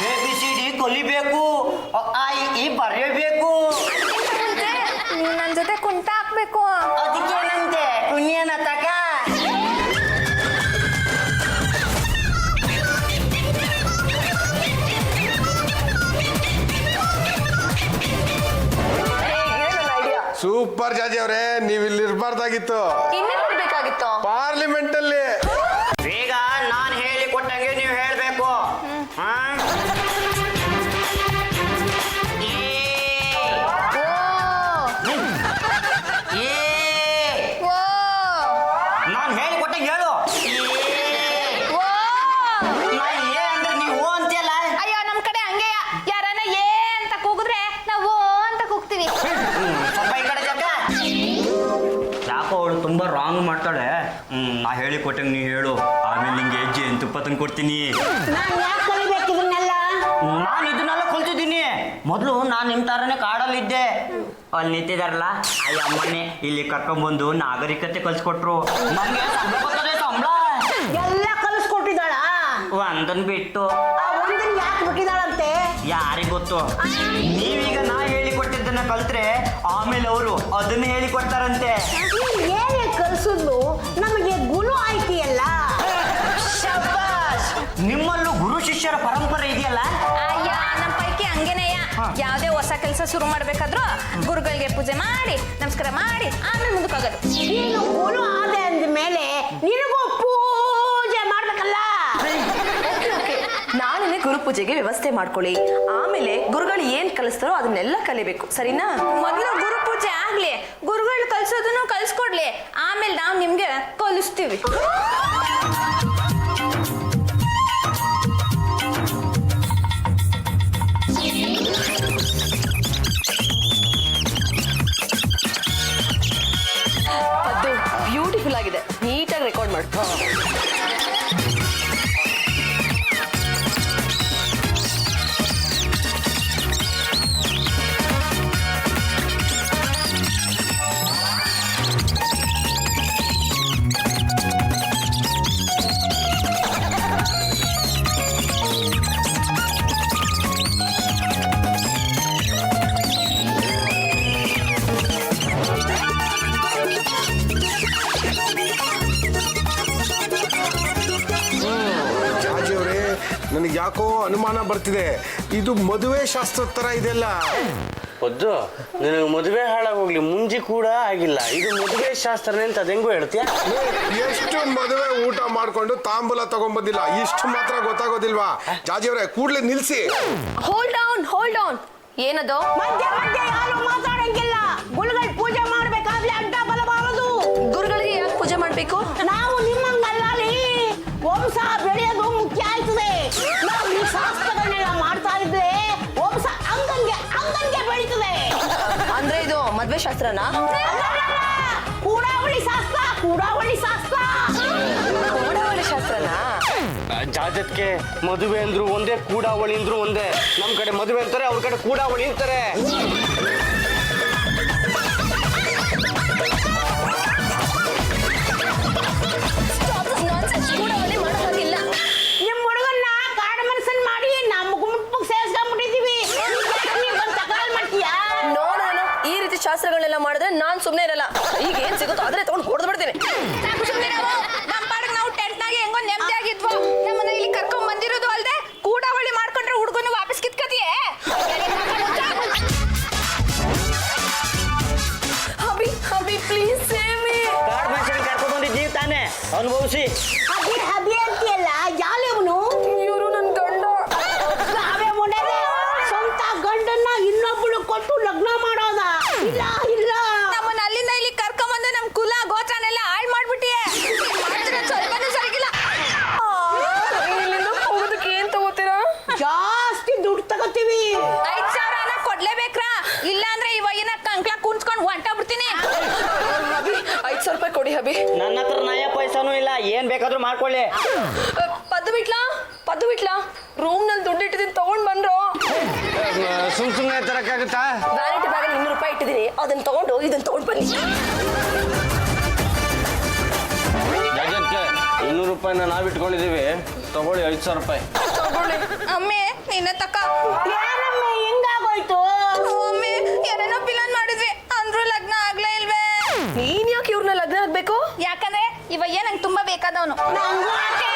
ABCD ಕಲಿಬೇಕು, ಈ ಬರೆಯಬೇಕು. ನೀವ್ ನನ್ ಜೊತೆ ಕುಂಟ ಹಾಕ್ಬೇಕು. ಅದಕ್ಕೇನಂತೆ ಪುಣ್ಯನ ತಕ. ಸೂಪರ್ ಜಾಜಿ ಅವರೇ, ನೀವು ಇಲ್ಲಿ ಇರ್ಬಾರ್ದಾಗಿತ್ತು. ಇನ್ನೇನ್ ಬರ್ಬೇಕಾಗಿತ್ತು? ಪಾರ್ಲಿಮೆಂಟ್ ಅಲ್ಲಿ. ಈಗ ನಾನು ಹೇಳಿ ಕೊಟ್ಟಂಗೆ ನೀವು ಹೇಳ್ಬೇಕು. ನಾನು ಹೇಳಿ ಕೊಟ್ಟಂಗೆ ಹೇಳು. ಅಂದ್ರೆ ನೀವು ಅಂತೆಲ್ಲ. ಅಯ್ಯೋ, ನಮ್ ಕಡೆ ಹಂಗೆ ಯಾರನ್ನ ಏ ಅಂತ ಕೂಗಿದ್ರೆ ನಾವು ಅಂತ ಕೂಗ್ತೀವಿ. ಸ್ವಲ್ಪ ಈ ಕಡೆ ಜಗ್ಗ. ಯಾಕೋ ಅವಳು ತುಂಬಾ ರಾಂಗ್ ಮಾಡ್ತಾಳೆ. ನಾ ಹೇಳಿ ಕೊಟ್ಟಂಗೆ ನೀ ಹೇಳು, ಆಮೇಲೆ ನಿಂಗೆ ಹೆಜ್ಜೆ ತುಪ್ಪ ತಂದು ಕೊಡ್ತೀನಿ. ನಾನ್ ಯಾಕೆ ಕಲಿಬೇಕು ಇದನ್ನೆಲ್ಲ? ನಾನು ಇದನ್ನೆಲ್ಲ ಕಲ್ತಿದ್ದೀನಿ. ಮೊದಲು ನಾನು ನಿಮ್ಮ ತರನೇ ಕಾಡಲ್ಲಿದ್ದೆ. ಅಲ್ಲಿ ನಿಂತಿದಾರಲ್ಲ ಅಯ್ಯ ಅಮ್ಮನೆ ಇಲ್ಲಿ ಕರ್ಕೊಂಡ್ಬಂದು ನಾಗರಿಕತೆ ಕಲ್ಸ್ಕೊಟ್ರು. ನಮ್ಗೆ ಸಂಬಳ ಬರ್ತದೆ, ಸಂಬಳ ಎಲ್ಲ ಕಲಿಸ್ಕೊಟ್ಟಿದ್ದಾಳ? ಒಂದನ್ ಬಿಟ್ಟು. ಆ ಒಂದನ್ ಯಾಕೆ ಬಿಟ್ಟಿದ್ದಾಳಂತೆ? ಯಾರಿಗ್ ಗೊತ್ತು. ನೀವೀಗ ನಾ ಹೇಳಿಕೊಟ್ಟಿದ್ದನ್ನ ಕಲ್ತ್ರೆ ಆಮೇಲೆ ಅವರು ಅದನ್ನ ಹೇಳಿಕೊಡ್ತಾರಂತೆ. ಏನೇ ಕಲಿಸಿದ್ಲು ನಮಗೆ ಗುರು ಆಯ್ತಿಯಲ್ಲ. ಶಬ್ಬಾಷ್! ನಿಮ್ಮಲ್ಲೂ ಗುರು ಶಿಷ್ಯರ ಪರಂಪರೆ ಇದೆಯಲ್ಲ. ಅಯ್ಯ, ನಮ್ಮ ಪೈಕಿ ಹಂಗೇನೆಯ. ಯಾವ್ದೇ ಹೊಸ ಕೆಲಸ ಶುರು ಮಾಡ್ಬೇಕಾದ್ರೂ ಗುರುಗಳಿಗೆ ಪೂಜೆ ಮಾಡಿ ನಮಸ್ಕಾರ ಮಾಡಿ ಆಮೇಲೆ ಮುಂದಕ್ಕಾಗೋದು. ನೀನು ಗುರು ಆದೆ ಅಂದ ಮೇಲೆ ನಿನಗೂ ಪೂಜೆ ಮಾಡ್ಬೇಕಲ್ಲ. ನಾನೇ ಗುರು ಪೂಜೆಗೆ ವ್ಯವಸ್ಥೆ ಮಾಡ್ಕೊಳ್ಳಿ. ಆಮೇಲೆ ಗುರುಗಳು ಏನ್ ಕಲಿಸ್ತಾರೋ ಅದನ್ನೆಲ್ಲ ಕಲಿಬೇಕು, ಸರಿನಾ? ಮೊದಲು ಗುರು ಪೂಜೆ ಆಗ್ಲಿ, ಗುರುಗಳು ಕಲ್ಸೋದನ್ನು ಕಲ್ಸ್ಕೊಡ್ಲಿ, ಆಮೇಲೆ ನಾವು ನಿಮ್ಗೆ ಕಲಿಸ್ತೀವಿ. ಅದು ಬ್ಯೂಟಿಫುಲ್ ಆಗಿದೆ, ನೀಟಾಗಿ ರೆಕಾರ್ಡ್ ಮಾಡು. ಅನುಮಾನ ಬರ್ತಿದೆ. ಇದು ಮದುವೆ ಶಾಸ್ತ್ರದ ತರ ಇದೆಲ್ಲ. ಒದ್ದು ನಿನಗೆ ಮದುವೆ ಹಾಳಾಗೋಗ್ಲಿ ಮುಂಜಿ ಕೂಡ ಆಗಿಲ್ಲ. ಇದು ಮದುವೆ ಶಾಸ್ತ್ರನೇ ಅಂತ ಅದೆಂಗೂ ಹೇಳ್ತೀಯ? ಎಷ್ಟು ಮದುವೆ ಊಟ ಮಾಡ್ಕೊಂಡು ತಾಂಬೂಲ ತಗೊಂಡ್ಬಂದಿಲ್ಲ, ಇಷ್ಟು ಮಾತ್ರ ಗೊತ್ತಾಗೋದಿಲ್ವಾ? ಜಾಜಿಯವ್ರೆ ಕೂಡ್ಲೆ ನಿಲ್ಸಿ. ಹೋಲ್ಡ್ ಆನ್ ಏನದು? ಮಧ್ಯ ಮಧ್ಯ ಯಾರು ಮಾತಾಡಂಗಿಲ್ಲ. ಗುರುಗಳು ಪೂಜೆ ಮಾಡ್ಬೇಕಾದ್ರೆ ಅಡ್ಡ ಬಲಬಾರದು. ಗುರುಗಳಿಗೆ ಯಾಕೆ ಪೂಜೆ ಮಾಡ್ಬೇಕು? ನಾವು ನಿಮ್ಮಂಗಲ್ಲ ರೀ. ವಂಶ ಬೆಳೆಯೋದು ಮುಖ್ಯ ಆಯ್ತದೆ. ನಾವು ಈ ಶಾಸ್ತ್ರಗಳನ್ನೆಲ್ಲ ಮಾಡ್ತಾ ಇದ್ರೆ ವಂಶ ಅಂಗಂಗೆ ಬೆಳೀತದೆ. ಅಂದ್ರೆ ಇದು ಮದ್ವೆ ಶಾಸ್ತ್ರನಾ? ಕೂಡಾವಳಿ ಶಾಸ್ತ್ರ. ಕೂಡಾವಳಿ ಶಾಸ್ತ್ರನಾ? ಜಾಜತ್ಗೆ ಮದುವೆ ಅಂದ್ರು ಒಂದೇ, ಕೂಡಾವಳಿ ಅಂದ್ರು ಒಂದೇ. ನಮ್ ಕಡೆ ಮದುವೆ ಅಂತಾರೆ, ಅವ್ರ ಕಡೆ ಕೂಡಾವಳಿ ಅಂತಾರೆ. ಮಾಡೋಕ್ಕಾಗಿಲ್ಲ. ನಿಮ್ಮ ಹುಡುಗನ್ನ ಕಾಡು ಮನಸ್ಸನ್ ಮಾಡಿ ನಮ್ಮ ಗುಂಪು ಸೇರ್ಸ್ಕೊಂಡ್ಬಿಟ್ಟಿದೀವಿ. ತಕರಾರು ಮಾಡ್ತೀಯಾ? ನೋಡು ಈ ರೀತಿ ಶಾಸ್ತ್ರಗಳನ್ನೆಲ್ಲ ಮಾಡಿದ್ರೆ ನಾನ್ ಸುಮ್ನೆ ಇರಲ್ಲ. ಈಗ ಏನ್ ಸಿಗುತ್ತೋ ಅದ್ರೆ ತಗೊಂಡು ಹೊಡೆದು ಬಿಡ್ತೀನಿ. ಸಾಕು ಸುಮ್ನೆ ನಾವು. ನಮ್ಮ ಪಾಡಿಗೆ ನಾವು ಟೆಂಟ್ನಾಗೆ ಹೆಂಗೋ ನೆಮ್ಮದಿಯಾಗಿದ್ವು. ನಮ್ಮನ್ನ ಇಲ್ಲಿ ಕರ್ಕೊಂಡ್ ಬಂದಿರೋದು ಅಲ್ದೆ ಕೂಡಾವಳಿ ಮಾಡ್ಕೊಂಡ್ರೆ ಹುಡುಗನ ವಾಪಸ್ ಕಿತ್ಕತಿಯೇ? ಹಬಿ ಪ್ಲೀಸ್ ಸೇವ್ ಮೀ. ಕಾಡು ಮನುಷ್ಯನ ಕರ್ಕೊಂಡು ಬಂದಿದ್ದೀವಿ ತಾನೇ, ಅನುಭವಿಸಿ. ಹಬಿ ಅಂತೀಯಲ್ಲ, ಯಾಲೇವನು? ಇವರು ನನ್ ಗಂಡ. ನಾವೇ ಮೊನ್ನೆ ಸ್ವಂತ ಗಂಡನ್ನ ಇನ್ನೊಬ್ಬಳು ಕೊಟ್ಟು ಲಗ್ನ ಮಾಡೋದ? ಇಲ್ಲ. ನಮ್ಮನ್ನ ಅಲ್ಲಿಂದ ಇಲ್ಲಿ ಕರ್ಕೊಂಡ್ ಬಂದು ನಮ್ ಕುಲ ಗೋತ್ರನೆಲ್ಲ ಹಾಳು ಮಾಡ್ಬಿಟ್ಟಿಯೇ. ಮಾಡ್ತಿರೋದು ಸ್ವಲ್ಪನೂ ಸರಿಗಿಲ್ಲ. ಇಲ್ಲಿಂದ ಹೋಗೋದಕ್ಕೆ ಏನ್ ತಗೋತೀರಾ? ಜಾಸ್ತಿ ದುಡ್ಡು ತಗೋತೀವಿ. 5,000 ಕೊಡ್ಲೇಬೇಕ್ರಾ? ಇಲ್ಲ ಅಂದ್ರೆ ಈ ವಯ್ಯನ ಕಂಕ್ಲ ಕುಂತ್ಕೊಂಡು ಹೊಂಟೋಗ್ಬಿಡ್ತೀನಿ. ಹಬಿ 5,000 ರೂಪಾಯಿ ಕೊಡಿ ಹಬಿ. ನನ್ನ ಹತ್ರ ನಯ ಪೈಸಾನೂ ಇಲ್ಲ, ಏನ್ ಬೇಕಾದ್ರೂ ಮಾಡ್ಕೊಳ್ಳಿ. ಪದ್ದು ಬಿಟ್ಲಾ ರೂಮ್ ನಲ್ಲಿ ದುಡ್ಡು ಇಟ್ಟಿದ್ದೀನಿ ತಗೊಂಡ್ ಬಂದ್ರು. ಸುಮ್ನೆ ತರಕ್ಕಾಗುತ್ತಾ? ವ್ಯಾನಿಟಿ ಬ್ಯಾಗ್ 200 ರೂಪಾಯಿ ಇಟ್ಟಿದ್ದೀನಿ, ಅದನ್ನ ತಗೊಂಡು ಇದನ್ನ ತಗೊಂಡ್ ಬನ್ನಿ. ಜಾಜತ್ಗೆ 200 ರೂಪಾಯಿನ ನಾವ್ ಇಟ್ಕೊಂಡಿದೀವಿ, ತಗೊಳ್ಳಿ 5,000 ರೂಪಾಯಿ. ಅಮ್ಮೆ ನಿನ್ನ ತಕ್ಕ. ಏನಮ್ಮ ಹಿಂಗಾಗೋಯ್ತು? ಅಮ್ಮೆ ಏನೇನೋ ಪ್ಲಾನ್ ಮಾಡಿದ್ವಿ ಅಂದ್ರೂ ಲಗ್ನ ಆಗ್ಲೇ ಇಲ್ವೇ? ನೀನ್ ಯಾಕೆ ಇವ್ರನ್ನ ಲಗ್ನ ಆಗ್ಬೇಕು? ಯಾಕಂದ್ರೆ ಇವಯ್ಯ ನಂಗೆ ತುಂಬಾ ಬೇಕಾದವನು. ನಂಗೂ ಯಾಕೆ?